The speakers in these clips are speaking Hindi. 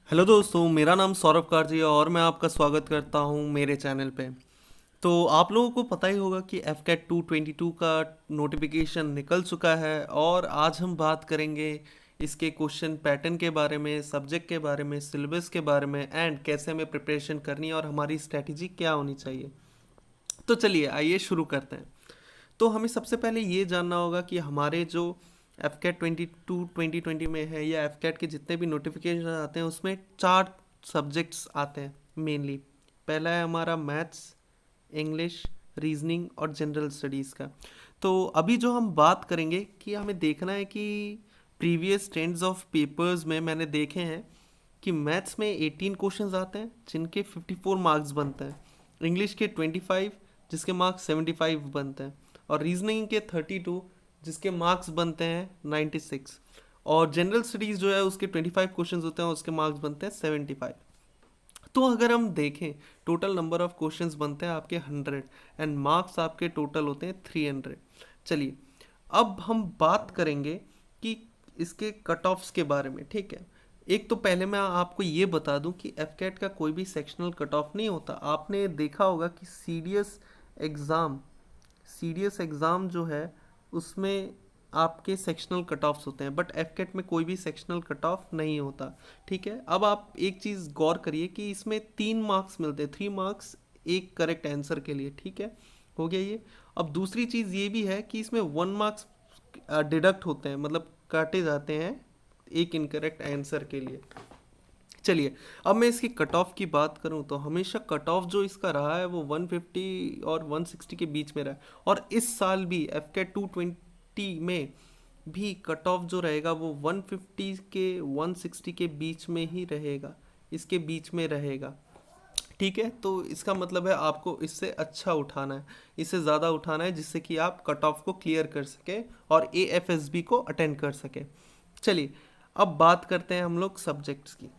हेलो दोस्तों, मेरा नाम सौरभ कारजी है और मैं आपका स्वागत करता हूं मेरे चैनल पे। तो आप लोगों को पता ही होगा कि एफ कैट 222 का नोटिफिकेशन निकल चुका है और आज हम बात करेंगे इसके क्वेश्चन पैटर्न के बारे में, सब्जेक्ट के बारे में, सिलेबस के बारे में एंड कैसे हमें प्रिपरेशन करनी है और हमारी स्ट्रैटेजी क्या होनी चाहिए। तो चलिए आइए शुरू करते हैं। तो हमें सबसे पहले ये जानना होगा कि हमारे जो एफ कैट 2020 में है या एफ कैट के जितने भी नोटिफिकेशन आते हैं उसमें चार सब्जेक्ट्स आते हैं मेनली। पहला है हमारा मैथ्स, इंग्लिश, रीजनिंग और जनरल स्टडीज़ का। तो अभी जो हम बात करेंगे कि हमें देखना है कि प्रीवियस ट्रेंड्स ऑफ पेपर्स में मैंने देखे हैं कि मैथ्स में 18 क्वेश्चंस आते हैं जिनके 54 मार्क्स बनते हैं, इंग्लिश के 25 जिसके मार्क्स 75 बनते हैं और रीजनिंग के 32 जिसके मार्क्स बनते हैं 96 और जनरल स्टडीज़ जो है उसके 25 क्वेश्चंस होते हैं उसके मार्क्स बनते हैं 75। तो अगर हम देखें टोटल नंबर ऑफ क्वेश्चंस बनते हैं आपके 100 एंड मार्क्स आपके टोटल होते हैं 300। चलिए अब हम बात करेंगे कि इसके कट ऑफ्स के बारे में, ठीक है। एक तो पहले मैं आपको ये बता दूं कि एफ कैट का कोई भी सेक्शनल कट ऑफ नहीं होता। आपने देखा होगा कि एग्ज़ाम सीडीएस एग्ज़ाम जो है उसमें आपके सेक्शनल कट ऑफ्स होते हैं, बट एफ कैट में कोई भी सेक्शनल कट ऑफ नहीं होता, ठीक है। अब आप एक चीज़ गौर करिए कि इसमें 3 मार्क्स मिलते हैं, 3 मार्क्स एक करेक्ट आंसर के लिए, ठीक है। हो गया ये। अब दूसरी चीज़ ये भी है कि इसमें 1 मार्क्स डिडक्ट होते हैं, मतलब काटे जाते हैं एक इनकरेक्ट आंसर के लिए। चलिए अब मैं इसकी कट ऑफ की बात करूं तो हमेशा कट ऑफ जो इसका रहा है वो 150 और 160 के बीच में रहा है और इस साल भी एफ के 220 में भी कट ऑफ जो रहेगा वो 150 के 160 के बीच में ही रहेगा, इसके बीच में रहेगा, ठीक है। तो इसका मतलब है आपको इससे अच्छा उठाना है, इससे ज़्यादा उठाना है जिससे कि आप कट ऑफ को क्लियर कर सके और ए एफ एस बी को अटेंड कर सके। चलिए अब बात करते हैं हम लोग सब्जेक्ट्स की।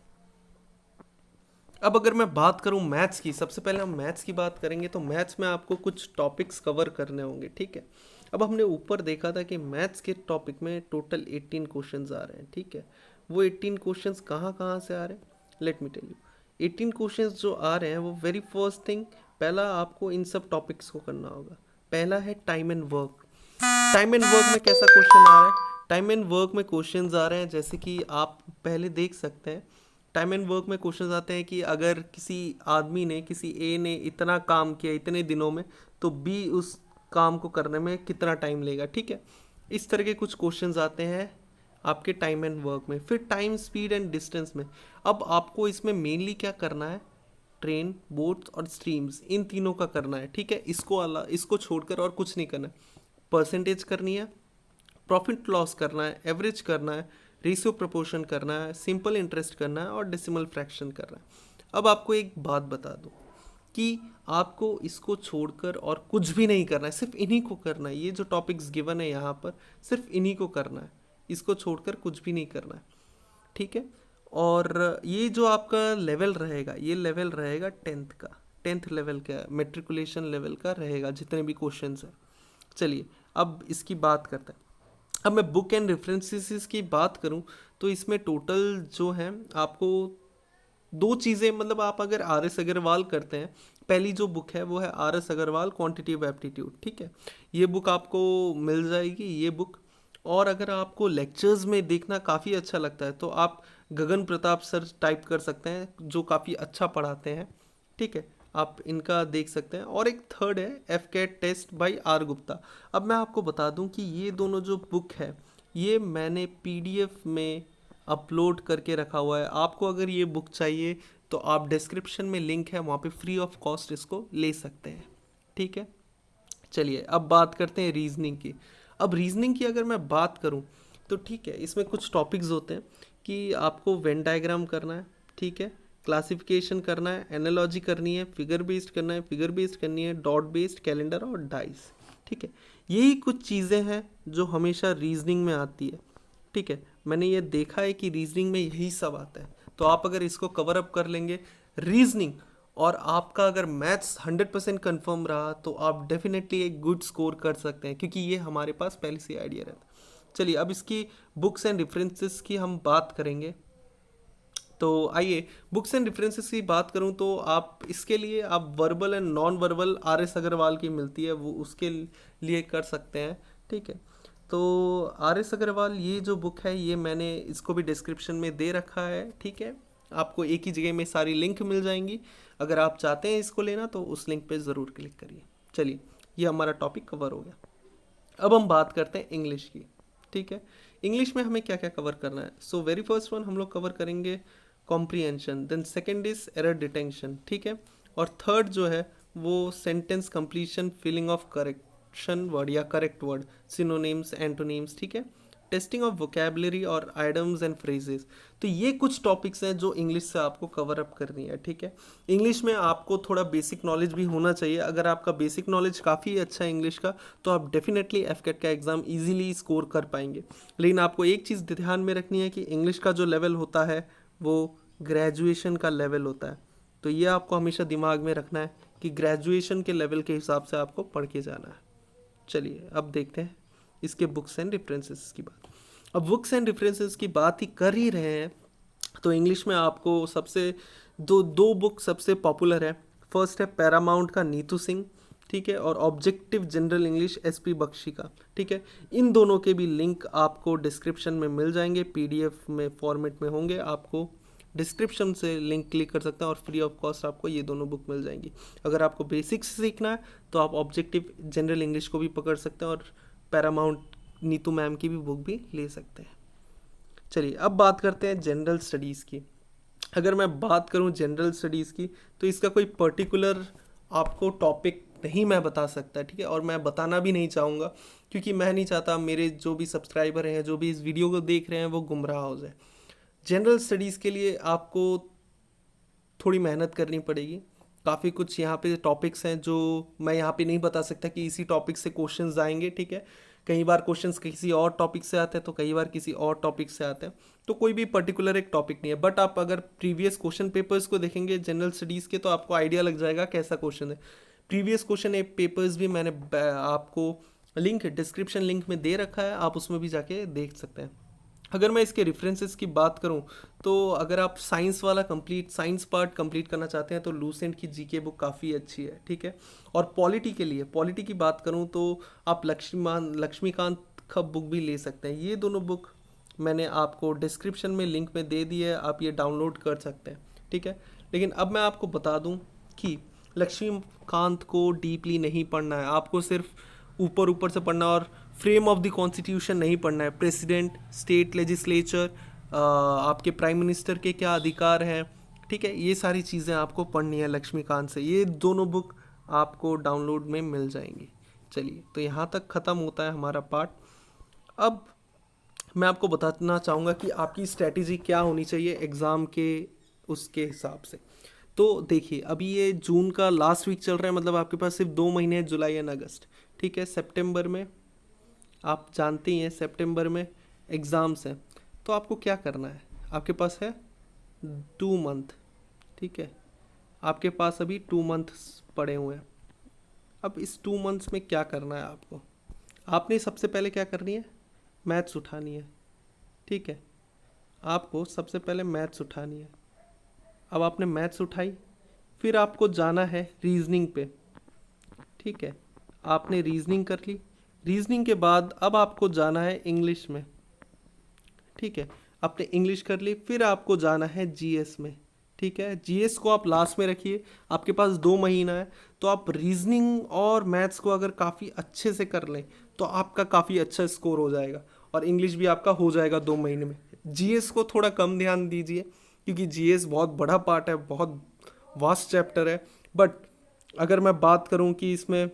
अब अगर मैं बात करूं मैथ्स की, सबसे पहले हम मैथ्स की बात करेंगे तो मैथ्स में आपको कुछ टॉपिक्स कवर करने होंगे, ठीक है। अब हमने ऊपर देखा था कि मैथ्स के टॉपिक में टोटल 18 क्वेश्चंस आ रहे हैं, ठीक है। वो 18 क्वेश्चंस कहाँ कहाँ से आ रहे हैं, let me tell you. 18 questions जो आ रहे हैं वो वेरी फर्स्ट थिंग, पहला आपको इन सब टॉपिक्स को करना होगा। पहला है time and work. Time and work में कैसा क्वेश्चन आ रहा है, टाइम एंड वर्क में क्वेश्चंस आ रहे हैं जैसे कि आप पहले देख सकते हैं। टाइम एंड वर्क में क्वेश्चंस आते हैं कि अगर किसी आदमी ने, किसी ए ने इतना काम किया इतने दिनों में तो बी उस काम को करने में कितना टाइम लेगा, ठीक है। इस तरह के कुछ क्वेश्चंस आते हैं आपके टाइम एंड वर्क में। फिर टाइम, स्पीड एंड डिस्टेंस में अब आपको इसमें मेनली क्या करना है, ट्रेन, बोट्स और स्ट्रीम्स, इन तीनों का करना है, ठीक है। इसको छोड़कर और कुछ नहीं करना है। परसेंटेज करनी है, प्रॉफिट लॉस करना है, एवरेज करना है, रेशियो प्रोपोर्शन करना है, सिंपल इंटरेस्ट करना है और डेसिमल फ्रैक्शन करना है। अब आपको एक बात बता दूं कि आपको इसको छोड़कर और कुछ भी नहीं करना है, सिर्फ इन्हीं को करना है। ये जो टॉपिक्स गिवन है यहाँ पर सिर्फ इन्हीं को करना है, इसको छोड़कर कुछ भी नहीं करना है, ठीक है। और ये जो आपका लेवल रहेगा, ये लेवल रहेगा 10th का, 10th लेवल का मेट्रिकुलेशन लेवल का रहेगा जितने भी क्वेश्चंस हैं। चलिए अब इसकी बात करते हैं। अब मैं बुक एंड रेफरेंसेस की बात करूं तो इसमें टोटल जो है आपको दो चीज़ें, मतलब आप अगर आर एस अग्रवाल करते हैं, पहली जो बुक है वो है R S Agarwal quantitative aptitude, ठीक है। ये बुक आपको मिल जाएगी, ये बुक। और अगर आपको लेक्चर्स में देखना काफ़ी अच्छा लगता है तो आप गगन प्रताप सर टाइप कर सकते हैं जो काफ़ी अच्छा पढ़ाते हैं, ठीक है। आप इनका देख सकते हैं। और एक थर्ड है F CAT test by R Gupta. अब मैं आपको बता दूं कि ये दोनों जो बुक है ये मैंने पीडीएफ में अपलोड करके रखा हुआ है। आपको अगर ये बुक चाहिए तो आप डिस्क्रिप्शन में लिंक है, वहाँ पे फ्री ऑफ कॉस्ट इसको ले सकते हैं, ठीक है। चलिए अब बात करते हैं रीजनिंग की। अब रीजनिंग की अगर मैं बात करूं तो ठीक है, इसमें कुछ टॉपिक्स होते हैं कि आपको वेन डायग्राम करना है, ठीक है, क्लासिफिकेशन करना है, एनालॉजी करनी है, फिगर बेस्ड करना है, फिगर बेस्ड करनी है, डॉट बेस्ड, कैलेंडर और डाइस, ठीक है। यही कुछ चीज़ें हैं जो हमेशा रीजनिंग में आती है, ठीक है। मैंने ये देखा है कि रीजनिंग में यही सब आता है। तो आप अगर इसको कवर अप कर लेंगे रीजनिंग, और आपका अगर मैथ्स 100% कन्फर्म रहा तो आप डेफिनेटली एक गुड स्कोर कर सकते हैं, क्योंकि ये हमारे पास पहले से आइडिया रहता है। चलिए अब इसकी बुक्स एंड रेफरेंसेस की हम बात करेंगे। तो आइए बुक्स एंड रेफरेंसेस की बात करूं तो आप इसके लिए आप verbal and non verbal R S Agarwal की मिलती है, वो उसके लिए कर सकते हैं। ठीक है, तो आर एस अग्रवाल ये जो बुक है ये मैंने इसको भी डिस्क्रिप्शन में दे रखा है। ठीक है, आपको एक ही जगह में सारी लिंक मिल जाएंगी। अगर आप चाहते हैं इसको लेना तो उस लिंक पे ज़रूर क्लिक करिए। चलिए, ये हमारा टॉपिक कवर हो गया। अब हम बात करते हैं इंग्लिश की। ठीक है, इंग्लिश में हमें क्या क्या कवर करना है। सो वेरी फर्स्ट वन हम लोग कवर करेंगे comprehension, then second is error detection. ठीक है, और थर्ड जो है वो sentence completion, filling of correction word या करेक्ट वर्ड, सिनोनिम्स, एंटोनिम्स। ठीक है, टेस्टिंग ऑफ वोकेबलरी और आइडम्स एंड फ्रेजेस। तो ये कुछ टॉपिक्स हैं जो इंग्लिश से आपको कवर अप करनी है। ठीक है, इंग्लिश में आपको थोड़ा बेसिक नॉलेज भी होना चाहिए। अगर आपका बेसिक नॉलेज काफ़ी अच्छा है इंग्लिश का तो आप डेफिनेटली एफकेट का एग्ज़ाम इजीली स्कोर कर पाएंगे। लेकिन आपको एक चीज़ ध्यान में रखनी है कि इंग्लिश का जो लेवल होता है वो ग्रेजुएशन का लेवल होता है। तो ये आपको हमेशा दिमाग में रखना है कि ग्रेजुएशन के लेवल के हिसाब से आपको पढ़ के जाना है। चलिए अब देखते हैं इसके बुक्स एंड रेफरेंसेस की बात। अब बुक्स एंड रेफरेंसेस की बात ही कर ही रहे हैं तो इंग्लिश में आपको सबसे दो बुक सबसे पॉपुलर है। फर्स्ट है पैरामाउंट का नीतू सिंह, ठीक है, और objective general English S P Bakshi का। ठीक है, इन दोनों के भी लिंक आपको डिस्क्रिप्शन में मिल जाएंगे, पीडीएफ में फॉर्मेट में होंगे। आपको डिस्क्रिप्शन से लिंक क्लिक कर सकते हैं और फ्री ऑफ कॉस्ट आपको ये दोनों बुक मिल जाएंगी। अगर आपको बेसिक्स सीखना है तो आप ऑब्जेक्टिव जनरल इंग्लिश को भी पकड़ सकते हैं और पैरामाउंट नीतू मैम की भी बुक भी ले सकते हैं। चलिए अब बात करते हैं जनरल स्टडीज़ की। अगर मैं बात करूं जनरल स्टडीज़ की तो इसका कोई पर्टिकुलर आपको टॉपिक नहीं मैं बता सकता, ठीक है, और मैं बताना भी नहीं चाहूँगा क्योंकि मैं नहीं चाहता मेरे जो भी सब्सक्राइबर हैं, जो भी इस वीडियो को देख रहे हैं, वो गुमराह हो जाए। जनरल स्टडीज़ के लिए आपको थोड़ी मेहनत करनी पड़ेगी। काफ़ी कुछ यहाँ पे टॉपिक्स हैं जो मैं यहाँ पे नहीं बता सकता कि इसी टॉपिक से क्वेश्चंस आएंगे। ठीक है, कई बार क्वेश्चंस किसी और टॉपिक से आते हैं तो कई बार किसी और टॉपिक से आते हैं, तो कोई भी पर्टिकुलर एक टॉपिक नहीं है। बट आप अगर प्रीवियस क्वेश्चन पेपर्स को देखेंगे जनरल स्टडीज़ के तो आपको आइडिया लग जाएगा कैसा क्वेश्चन है। प्रीवियस क्वेश्चन पेपर्स भी मैंने आपको लिंक डिस्क्रिप्शन लिंक में दे रखा है, आप उसमें भी जाके देख सकते हैं। अगर मैं इसके रेफरेंसेस की बात करूं तो अगर आप साइंस वाला साइंस पार्ट कंप्लीट करना चाहते हैं तो लूसेंट की जीके बुक काफ़ी अच्छी है। ठीक है, और पॉलिटी के लिए पॉलिटी की बात करूं तो आप लक्ष्मीकांत का बुक भी ले सकते हैं। ये दोनों बुक मैंने आपको डिस्क्रिप्शन में लिंक में दे दी है, आप ये डाउनलोड कर सकते हैं। ठीक है, लेकिन अब मैं आपको बता दूं कि लक्ष्मीकांत को डीपली नहीं पढ़ना है, आपको सिर्फ ऊपर ऊपर से पढ़ना और फ्रेम ऑफ द कॉन्स्टिट्यूशन नहीं पढ़ना है। प्रेसिडेंट, स्टेट लेजिस्लेचर, आपके प्राइम मिनिस्टर के क्या अधिकार हैं, ठीक है, ये सारी चीज़ें आपको पढ़नी है लक्ष्मीकांत से। ये दोनों बुक आपको डाउनलोड में मिल जाएंगी। चलिए, तो यहाँ तक ख़त्म होता है हमारा पार्ट। अब मैं आपको बताना चाहूँगा कि आपकी स्ट्रैटेजी क्या होनी चाहिए एग्ज़ाम के उसके हिसाब से। तो देखिए, अभी ये जून का लास्ट वीक चल रहा है, मतलब आपके पास सिर्फ 2 महीने हैं, जुलाई एंड अगस्त। ठीक है, सितंबर में आप जानते ही हैं सितंबर में एग्ज़ाम्स हैं, तो आपको क्या करना है, आपके पास है 2 मंथ। ठीक है, आपके पास अभी 2 मंथ्स पड़े हुए हैं। अब इस 2 मंथ्स में क्या करना है आपको, आपने सबसे पहले क्या करनी है, मैथ्स उठानी है। ठीक है, आपको सबसे पहले मैथ्स उठानी है। अब आपने मैथ्स उठाई, फिर आपको जाना है रीजनिंग पे। ठीक है, आपने रीजनिंग कर ली, रीजनिंग के बाद अब आपको जाना है इंग्लिश में। ठीक है, आपने इंग्लिश कर ली, फिर आपको जाना है जीएस में। ठीक है, जीएस को आप लास्ट में रखिए, आपके पास 2 महीना है, तो आप रीजनिंग और मैथ्स को अगर काफ़ी अच्छे से कर लें तो आपका काफ़ी अच्छा स्कोर हो जाएगा और इंग्लिश भी आपका हो जाएगा 2 महीने में। जीएस को थोड़ा कम ध्यान दीजिए क्योंकि जीएस बहुत बड़ा पार्ट है, बहुत वास्ट चैप्टर है। बट अगर मैं बात करूं कि इसमें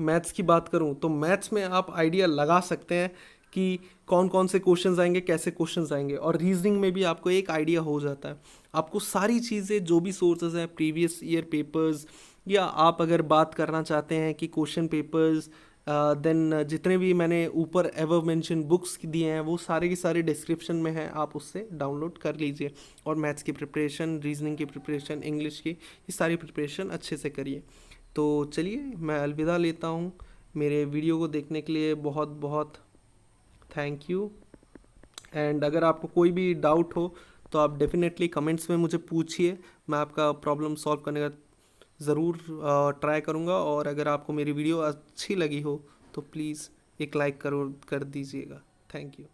मैथ्स की बात करूं तो मैथ्स में आप आइडिया लगा सकते हैं कि कौन कौन से क्वेश्चंस आएंगे, कैसे क्वेश्चंस आएंगे, और रीजनिंग में भी आपको एक आइडिया हो जाता है। आपको सारी चीज़ें जो भी सोर्सेज हैं, प्रीवियस ईयर पेपर्स, या आप अगर बात करना चाहते हैं कि क्वेश्चन पेपर्स, देन जितने भी मैंने ऊपर एवर मेंशन बुक्स दिए हैं वो सारे के सारे डिस्क्रिप्शन में हैं, आप उससे डाउनलोड कर लीजिए। और मैथ्स की प्रिपरेशन, रीजनिंग की प्रिपरेशन, इंग्लिश की, ये सारी प्रिपरेशन अच्छे से करिए। तो चलिए, मैं अलविदा लेता हूँ। मेरे वीडियो को देखने के लिए बहुत बहुत थैंक यू। एंड अगर आपको कोई भी डाउट हो तो आप डेफिनेटली कमेंट्स में मुझे पूछिए, मैं आपका प्रॉब्लम सॉल्व करने का ज़रूर ट्राई करूँगा। और अगर आपको मेरी वीडियो अच्छी लगी हो तो प्लीज़ एक लाइक कर दीजिएगा। Thank you.